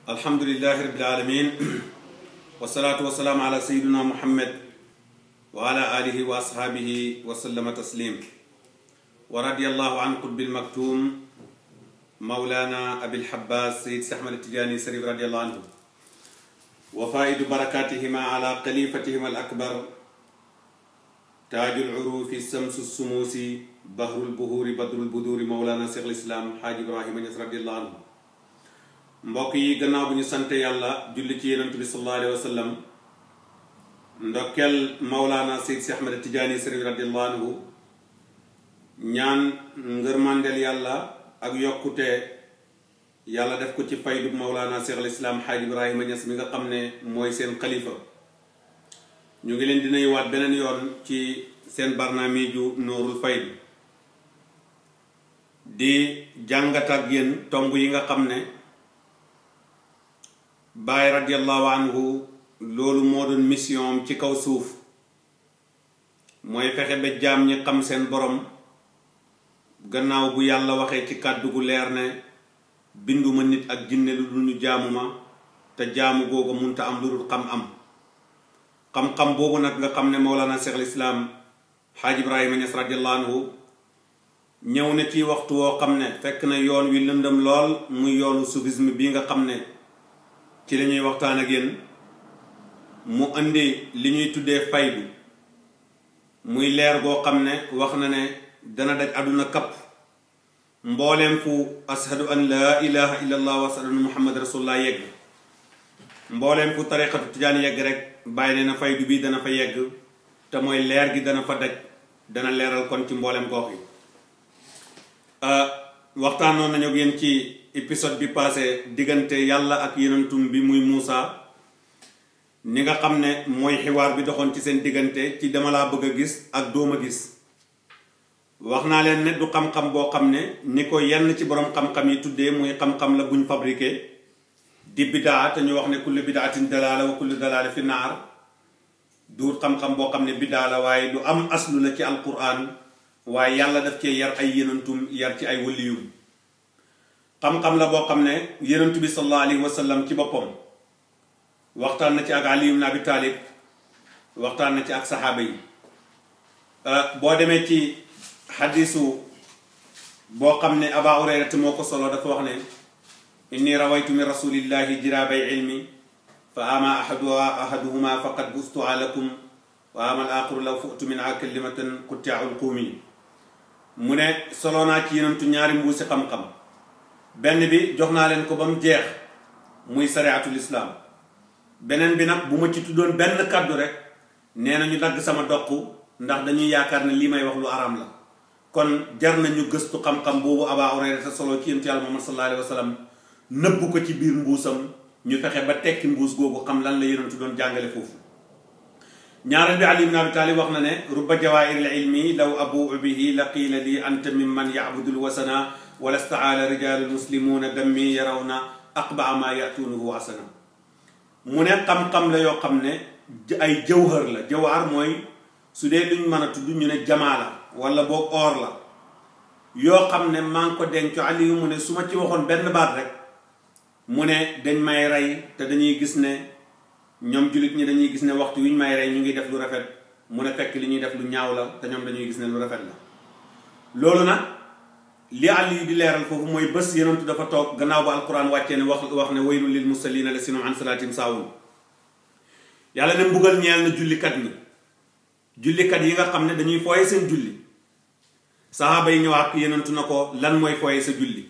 alhamdulillahi rabbil alamin wasalaatu wasalaamu ala sayyidina muhammad wa ala alihi wa ashaabihi wa sallama taslim wa radiyallahu an qutbil maktum mawlana abil habbaas sayyid si ahmad tijaani sarif radiyallahu anhu wa faidu barakatihima ala xalifatihima al akbar taajul urufi samsu sumuusi bahrul buhuri badrul buduri mawlana cheikh al islam haaj ibrahima Ñas radiyallahu anhu. mbokk yi gannaaw bu ñu sant yàlla julli ci yenentu bi sallallahu alayhi wa sallam ndokkeel mawlaana seyd si ahmad tijaani sërif radiyallahu anhu ñaan ngërmandeel yàlla ak yokkute yàlla def ko ci faydu mawlaana cheikh al islam haaj ibrahima Ñas mi nga xam ne mooy seen xalifa. ñu ngi leen di nuyuwaat beneen yoon ci seen barnaamiju Nuurul Fayda di jàngat ak yéen tomb yi nga xam ne Baay radiyallahu anhu loolu moo doon mission ci kaw suuf, mooy fexe ba jaam ñi xam seen borom gannaaw bu yàlla waxee ci kàddu gu leer ne binduma nit ak jinne lu dul ñu jaamu ma te jaamu googu munta am lu dul xam-xam boobu nag nga xam ne Mawlana Cheikh al Islam Haaj Ibrahima Ñas radiyallahu anhu ñëw na ci waxtu woo xam ne fekk na yoon wi lëndëm lool muy yoonu soufisme bii nga xam ne ci la ñuy waxtaan ak yéen. mu indi li ñuy tuddee faydu muy leer goo xam ne wax na ne dana daj àdduna kapp mbooleem fu ashadu an laa ilaha illa allah wa ashadu anna muhammad rasulullah yegg, mbooleem fu tariqatu tijaan yegg rek bàyyi ne na faydu bi dana fa yegg te mooy leer gi dana fa daj, dana leeral kon ci mbooleem gox yi. waxtaanoon nañu ak yéen ci épisode bi passé diggante yàlla ak yenentum bi muy Muusa, ni nga xam ne mooy xiwaar bi doxoon ci seen diggante ci dama laa bëgg a gis ak dooma gis. wax naa leen ne du xam-xam boo xam ne ni ko yenn ci borom xam-xam yi tuddee muy xam-xam la buñ fabriqué di bidaa, te ñu wax ne kullu bidaatin dalaala wa kullu dalaala fi naar. du xam-xam boo xam ne bidaa la waaye du am aslu la ci alquran, waaye yàlla daf cee yar ay yenentum yar ci ay waliyum. xam-xam la boo xam ne yenentu bi sallallahu alayhi wa sallam ci boppam waxtaan na ci ak Ali ibn Abi Talib, waxtaan na ci ak saxaaba yi. boo demee ci xadisu boo xam ne Aba Hurayrata moo ko solo dafa wax ne inni rawaytu min rasulillahi jirabay ilmi fa ama ahaduhuma faqad bustuha lakum wa ama al axiru law fu'tu min a kalimatan qutti'ul qumi. mu ne solo naa ci yenentu ñaari mbuusi xam-xam, benn bi jox naa leen ko ba mu jeex muy sariatul islam, beneen bi nag bu ma ci tuddoon benn kàddu rek nee na ñu dagg sama doq ndax dañuy yaakaar ne lii may wax lu araam la. kon jar nañu gëstu xam-xam boobu Aba Hurayra solo ci yonent Yàlla Muhammad sallallahu alayhi wa sallam nëbb ko ci biir mbuusam, ñu fexe ba tekki mbuus googu xam lan la yonentu doon jàngale foofu. ñaareel bi Ali ibn Abi Talib wax na ne rubba jawaahiril ilmi law abu bihi la qiila li anta mimman ya'budul wasana wala staala rijaalul muslimuuna dammi yarawna aqbaa ma yatuunuhu asana. mu ne xam-xam la yoo xam ne ay jawhar la. jawhar mooy su dee luñ mën a tudd ñu ne jamaa la wala boog or la yoo xam ne maa ngi ko denc Aliyu mu ne su ma ci waxoon benn baat rek mu ne dañ may rey te dañuy gis ne ñoom jullit ñi dañuy gis ne waxtu wi ñu may rey ñu ngi def lu rafet, mu ne fekk li ñuy def lu ñaaw la te ñoom dañuy gis ne lu rafet la. loolu nag li Aliyu di leeral foofu mooy bés yenentu dafa toog gannaaw ba alquran wàccee ne wax ne waylun lil musallina lasina an salaatim saawun. yàlla ne mbugal ñeel na jullikat ñi, jullikat yi nga xam ne dañuy fooye seen julli. sahaaba yi ñëwaat yenentu na ko lan mooy fooye sa julli,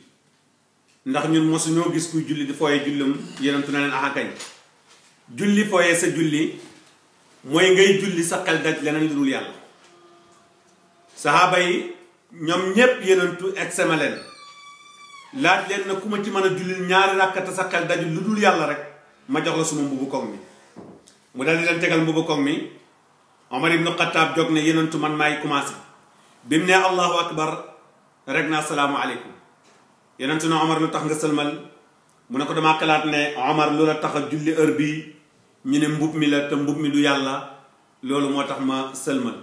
ndax ñun mosu ñoo gis kuy julli di fooye jullam. yenentu na leen axakañ, julli fooye sa julli mooy ngay julli sa xel daj leneen lu dul yàlla. sahaaba yi ñoom ñépp yenentu exema leen laaj leen na ku ma ci mën a jullil ñaari ràkkata sa xel daju lu dul yàlla rek ma jox la suma mbubu koŋ mi. mu dal di leen tegal mbubu koŋ mi. Omar ibnu Xattaab jóg ne yenentu man maay commencé. bi mu ne allahu akbar rek na asalaamu aleykum. yenentu na Omar lu tax nga sëlmal, mu ne ko damaa xalaat ne Omar lu la tax a julli heure bii ñu ne mbub mi la te mbub mi du yàlla, loolu moo tax ma sëlmal.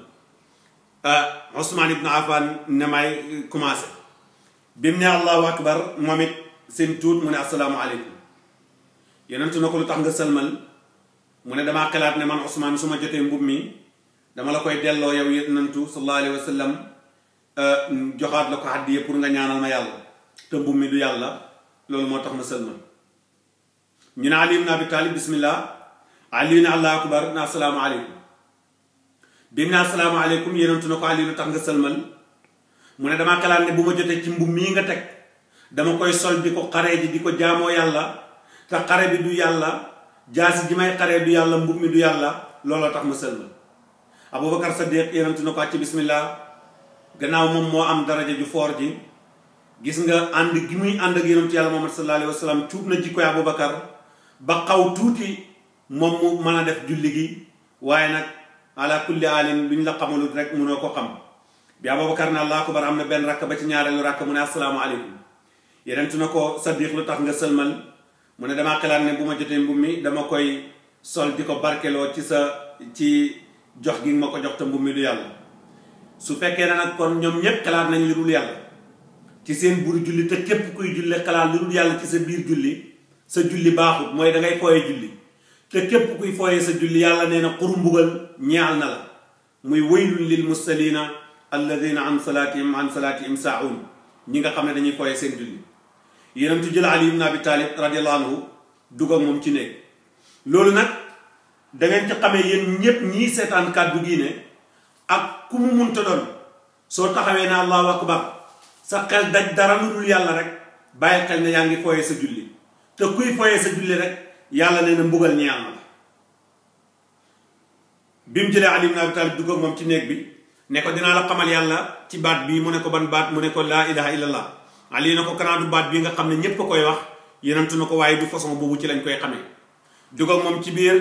Ousmane ibnu Affan ne may commencé. bi mu ne allahu akbar moom it seen tuut mu ne asalaamu aleykum. yenentu na ko lu tax nga sëlmal mu ne damaa xalaat ne man Ousmane su ma jotee mbub mi dama la koy delloo yow yenentu sallallahu alayhi wa sallam joxaat la ko hàddiye pour nga ñaanal ma yàlla te mbub mi du yàlla loolu moo tax ma sëlmal ñu ne Ali ibn Abi Talib bismillah Ali ne allahu akbar na assalaamu aleykum bi mu ne assalaamu aleykum yenentu na ko Ali lu tax nga sëlmal mu ne damaa xalaat ne bu ma jotee ci mbub mii nga teg dama koy sol di ko xaree ji di ko jaamoo yàlla te xare bi du yàlla jaasi ji may xaree du yàlla mbub mi du yàlla looloo tax ma sëlmal Abubakar Sadiq yenentu na ko acci bismillah gannaaw moom moo am daraja ju foor ji gis nga ànd gi muy ànd ak yenentu yàlla Muhammad sallallahu alayhi wa sallam cuub na jikkoy Abubakar ba xaw tuuti moom mu mën a def julli gi waaye nag ala kulli alin lu ñu la xamalut rek munoo ko xam bi Abubakar ne allahu akbar am na benn rakk ba ci ñaareelu rakk mu ne assalaamu aleykum yenentu na ko Sadiq lu tax nga sëlmal mu ne damaa xalaat ne bu ma jotee mbub mi dama koy sol di ko barkeloo ci jox gi ma ko jox te mbub mi du yàlla su fekkee ne nag kon ñoom ñépp xalaat nañ lu dul yàlla ci seen buru julli te képp kuy julli xalaat lu dul yàlla ci sa biir julli sa julli baaxut mooy dangay fooye julli te képp kuy fooye sa julli yàlla nee na xuru mbugal ñeexal na la muy waylun lil musallina alladina an salatihim saaun ñi nga xam ne dañuy fooye seen julli yenentu jël Ali ibn Abi Talib radiyallahu anhu dugg ak moom ci néeg loolu nag dangeen ci xamee yéen ñépp ñii seetaan kàddu gi ne ak ku mu munta doon soo taxawee ne allahu akbar sa xel daj dara lu dul yàlla rek bàyyi xel ne yaa ngi fooyee sa julli te kuy fooyee sa julli rek yàlla nee na mbugal ñi yàlla la bi mu jëlee Ali ibn Abi Talib dugg ak moom ci néeg bi ne ko dinaa la xamal yàlla ci baat bii mu ne ko ban baat mu ne ko laa ilaha illallah Ali na ko kanaa du baat bii nga xam ne ñépp a koy wax yenentu na ko waaye du façon boobu ci lañ koy xamee dugg ak moom ci biir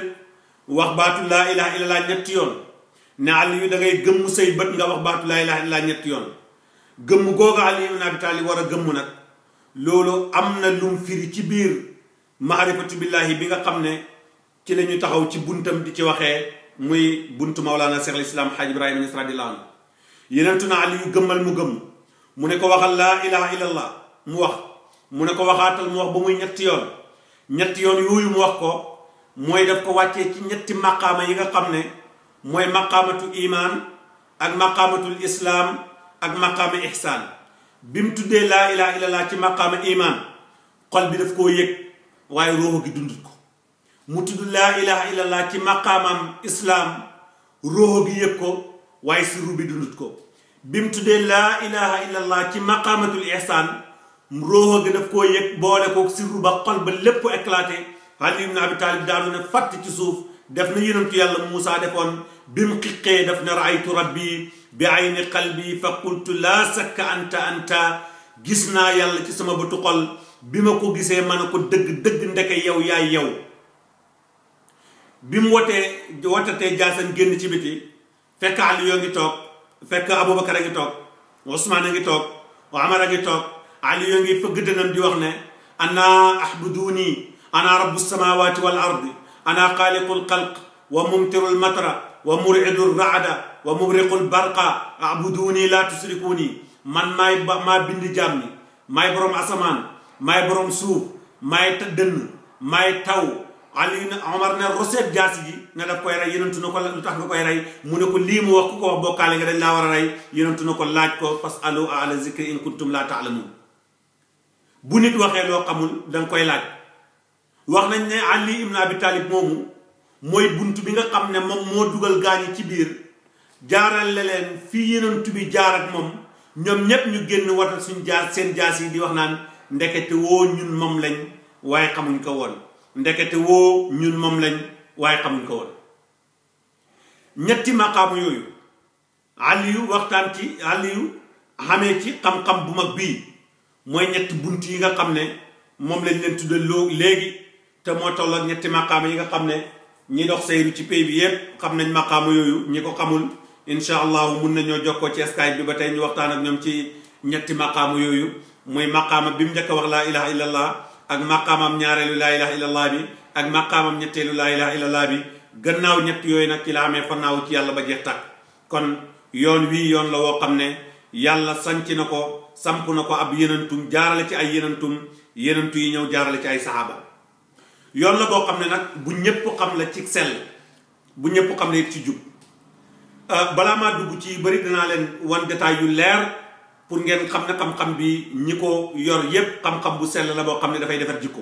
wax baatu laa ilaha illallah ñetti yoon ne Ali da ngay gëmm say bët nga wax baatu laa ilaha illallah ñetti yoon gëmm googa Ali ibn Abi Talib war a gëmm nag loolu am na lum firi ci biir maarifatu billahi bi nga xam ne ci la ñu taxaw ci buntam di ci waxee muy buntu Mawlana Cheikh al Islam Hadj Ibrahima Niass radiyallahu anhu yenentu na Ali gëmmal mu gëmm mu ne ko waxal laa ilaha illallah mu wax mu ne ko waxaatal mu wax ba muy ñetti yoon yooyu mu wax ko mooy daf ko wàccee ci ñetti maqaama yi nga xam ne mooy maqaamatu iman ak maqaamatul islaam ak maqaama ihsaan bi mu tuddee laa ilaha illallah ci maqaama iman xol bi daf koo yëg waaye ruuxu gi dundut ko mu tudd laa ilaha illallah ci maqaamam islaam ruuxu gi yëg ko waaye sirru bi dundut ko bi mu tuddee laa ilaha illallah ci maqaamatul ihsaan ruuxu gi daf koo yëg boole ko sirru ba xol ba lépp éclaté Ali ibn Abi Talib daanu ne fàtt ci suuf def na yenentu yàlla Muusaa defoon bi mu xiqee def na raaytu rabbi bi ayni qalbi fa qultu laa sakka anta gis naa yàlla ci sama bëtu xol bi ma ko gisee ma ne ko dëgg ndeke yow yaay yow bi mu watatee jaasan génn ci biti fekk Ali yoo ngi toog fekk Abubakar a ngi toog Usmaan a ngi toog Umar a ngi toog Ali yoo ngi fëgg dënam di wax ne ana ahbuduni ana rabbu samawati wal ardi ana xaaliqul xalq wa mumtirul matra wa muridu raada wa mubriqul barqa abuduni la tusrikuni man maa bind jaam ni maay boroom asamaan maay boroom suuf maay dënn maay taw Ali Omar ne roseet jaasi ji ne daf koy rey yenentu na ko lu tax nga koy rey mu ne ko lii mu wax ku ko wax bokkaale nga dañ laa war a rey yenentu na ko laaj ko fasalu ala zikri in kuntum la taalamun bu nit waxee loo xamul danga koy laaj wax nañ ne Ali ibn Abi Talib moomu mooy bunt bi nga xam ne moom moo dugal gaañi ci biir jaarale leen fii yenentu bi jaar ak moom ñoom ñépp ñu génn watal suñ seen jaas yi di wax naan ndekete woo ñun moom lañ waaye xamuñ ko woon ndekete woo ñun moom lañ waaye xamuñ ko woon ñetti maqaamu yooyu Aliyu waxtaan ci Aliyu xamee ci xam-xam bu mag bii mooy ñetti bunt yi nga xam ne moom lañ leen tuddal léegi te moo toll ak ñetti maqaama yi nga xam ne ñi dox sayru ci pays bi yépp xam nañ maqaama yooyu ñi ko xamul incha allahu mun nañoo jokkoo ci Skype bi ba tey ñu waxtaan ak ñoom ci ñetti maqaama yooyu muy maqaama bi mu njëkk a wax laa ilaha illallah ak maqaamam ñaareelu laa ilaha illallah bi ak maqaamam ñetteelu laa ilaha illallah bi gannaaw ñett yooyu nag ci la amee fannaaw ci yàlla ba jeex tàkk kon yoon wii yoon la woo xam ne yàlla sanc na ko samp na ko ab yenentum jaarale ci ay yenentum yi ñëw jaarale ci ay saxaaba yoon la boo xam ne nag bu ñëpp xam la ci sell bu ñëpp xam la it ci jub balaa maa dugg ci bëri dinaa leen wan détail yu leer pour ngeen xam ne xam-xam bi ñi ko yor yépp xam-xam bu sell la boo xam ne dafay defar jikko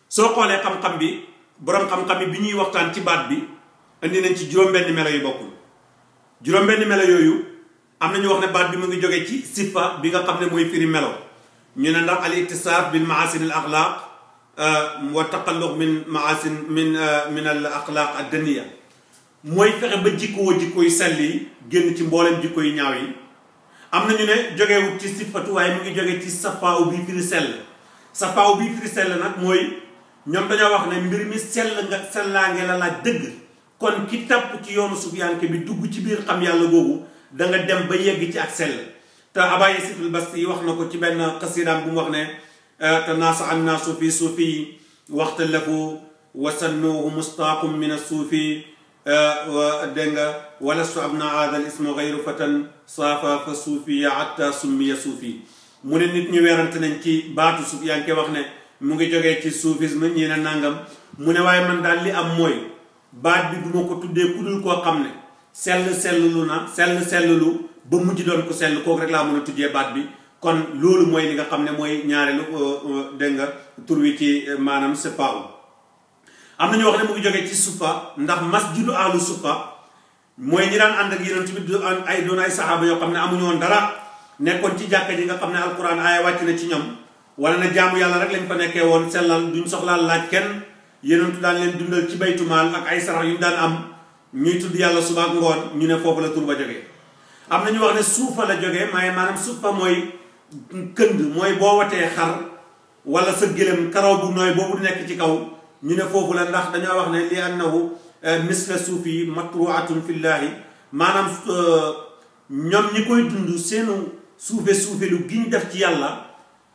soo xoolee xam-xam bi boroom xam-xam bi ñuy waxtaan ci baat bi indi nañ ci juróom-benn melo yu bokkul juróom-benn melo yooyu am na ñu wax ne baat bi mu ngi jóge ci sifa bi nga xam ne mooy firi melo ñu ne ndax al ittisaaf bil maasin al axlaaq wa taqalluq min maasin min al axlaaq ad daniya mooy fexe ba jikko yu sell yi génn ci mbooleem jikko yu ñaaw yi am na ñu ne jógewut ci sifatu waaye mu ngi jóge ci safaaw bi firi sell safaaw bi firi sell nag mooy ñoom dañoo wax ne mbir mi sellaange la laaj dëgg kon ki tapp ci yoonu sufiyanke bi dugg ci biir xam yàlla googu da nga dem ba yegg ci ak sell te Aba Yasid al-Basti wax na ko ci benn xasidaam bu mu wax ne te naasa an naasu fi suufi waxtalafu wa sannuhu mustaaqum min as-suufi dégg nga walastu abna aada al ismu gayru fatan saafa fa suufiya hatta summiya suufi mu ne nit ñu weerante nañ ci baatu sufiyanke wax ne mu ngi jógee ci soufisme ñi ne nangam mu ne waaye man daal li am mooy baat bi duma ko tuddee ku dul koo xam ne sellulu ba mujj doon ko sell kooku rek laa mën a tuddee baat bi kon loolu mooy li nga xam ne mooy ñaareelu dégg nga tur wi ci maanaam sifaa am na ñu wax ne mu ngi jógee ci sufa ndax masjidu ahlu sufa mooy ñi daan ànd ak yonent bi doon ay saxaaba yoo xam ne amuñu woon dara nekkoon ci jàkka ji nga xam ne alquran aaya wàcc na ci ñoom wala na jaamu yàlla rek lañ fa nekkee woon sellal duñ soxlaal laaj kenn yonent daan leen dundal ci baytumaal ak ay sarax yu ñu daan am ñuy tudd yàlla suba ak ngoon ñu ne foofu la tur ba jógee am na ñu wax ne suufa la jógee maanaam suufa mooy kënd mooy boo watee xar wala sa gëlëm karaw bu nooy boobu nekk ci kaw ñu ne foofu la ndax dañoo wax ne li annahu misla suufi matruatun fillaahi maanaam ñoom ñi koy dund seenu suufe lu giñ def ci yàlla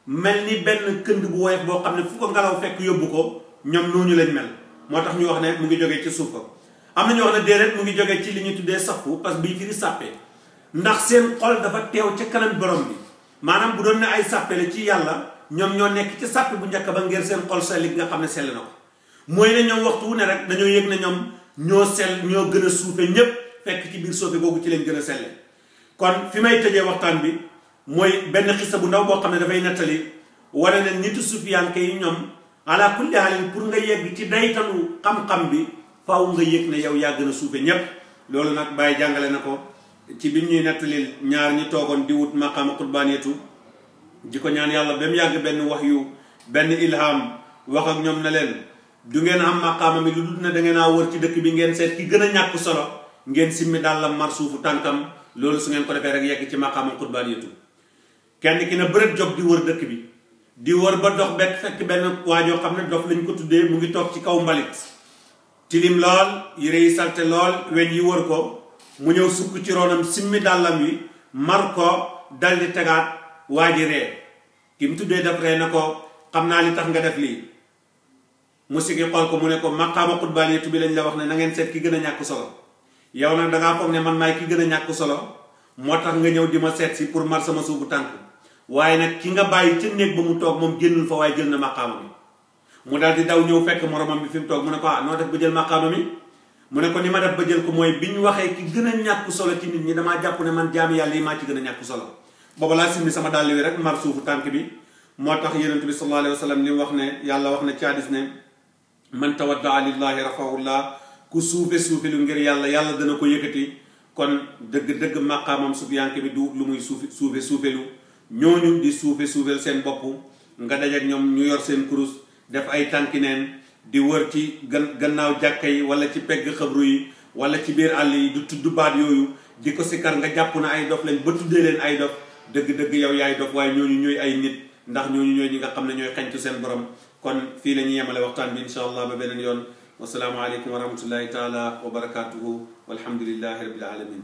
mel ni benn kënd bu woyof boo xam ne fu ko ngelaw fekk yóbbu ko ñoom noonu lañ mel moo tax ñu wax ne mu ngi jógee ci suufa am na ñu wax ne déedéet mu ngi jógee ci li ñuy tuddee safu parce que bii firi sàppe ndax seen xol dafa teew ca kanam borom bi maanaam bu doon ne ay sàppe la ci yàlla ñoom ñoo nekk ci sàppe bu njëkk ba ngir seen xol sell gi nga xam ne sell na ko mooy ne ñoom waxtu wu ne rek dañoo yëg ne ñoom ñoo sell ñoo gën a suufe ñépp fekk ci biir suufe googu ci leen gën a selle kon fi may tëjee waxtaan bi mooy benn xisa bu ndaw boo xam ne dafay nettali wane ne nitu sufiyanke yi ñoom ala kulli haalin pour nga yegg ci daytalu xam-xam bi faaw nga yëg ne yow yaa gën a suufe ñépp loolu nag bàyyi jàngale na ko ci bi ñuy nettalil ñaar ñi toogoon di wut maqaama qurbaaniyatu di ko ñaan yàlla ba mu yàgg benn wahyu benn ilham wax ak ñoom ne leen du ngeen am maqaama mi lu dul ne da ngeen a wër ci dëkk bi ngeen seet ki gën a ñàkk solo ngeen simmi daal la mar suufu tànkam loolu su ngeen ko defee rek yegg ci maqaama qurbaaniyatu kenn ki na bërët jóg di wër dëkk bi di wër ba dox bekk fekk benn waajoo xam ne dof lañ ko tuddee mu ngi toog ci kaw mbalit tilim lool yére yi salte lool weñ yi wër ko mu ñëw sukk ci ronam simmi dàllam wi mar ko dal di tegaat waa ji ree ki mu tuddee daf ree na ko xam naa li tax nga def lii mu sigi xool ko mu ne ko maqaama qurbaaniyatu bi lañ la wax ne na ngeen seet ki gën a ñàkk solo yow nag dangaa foog ne man maay ki gën a ñàkk solo moo tax nga ñëw di ma seet si pour mar sama suufu tànk waaye nag ki nga bàyyi ca néeg ba mu toog moom génnul fa waaye jël na maqaama bi mu daal di daw ñëw fekk moromam bi fi mu toog mu ne ko noo def ba jël maqaama mi mu ne ko ni ma def ba jël ko mooy bi ñu waxee ki gën a ñàkk solo ci nit ñi damaa jàpp ne man jaami yàlla yi maa ci gën a ñàkk solo booba laa simmi sama dàll wi rek mar suufu tànk bi moo tax yonent bi sallallahu alayhi wa sallam li wax ne yàlla wax na ci hadis ne man tawaddaa lillahi rafahullah ku suufe lu ngir yàlla yàlla dana ko yëkkati kon dëgg maqaamam sufiyanke bi du lu muy suufelu ñooñu di suufel seen bopp nga dajak ñoom ñu yor seen kurus def ay tànki neen di wër ci gannaaw jàkka yi wala ci pegg xabru yi wala ci biir àll yi du tudd baat yooyu di ko sikkar nga jàpp na ay dof lañ ba tuddee leen ay dof dëgg yow yaay dof waaye ñooñu ñooy ay nit ndax ñooñu ñooy ñi nga xam ne ñooy xañtu seen borom kon fii la ñuy yemale waxtaan bi insha allah ba beneen yoon wasalaamu aleykum wa rahmatullahi taala wa barakatuhu walhamdulillahi rabbil alamin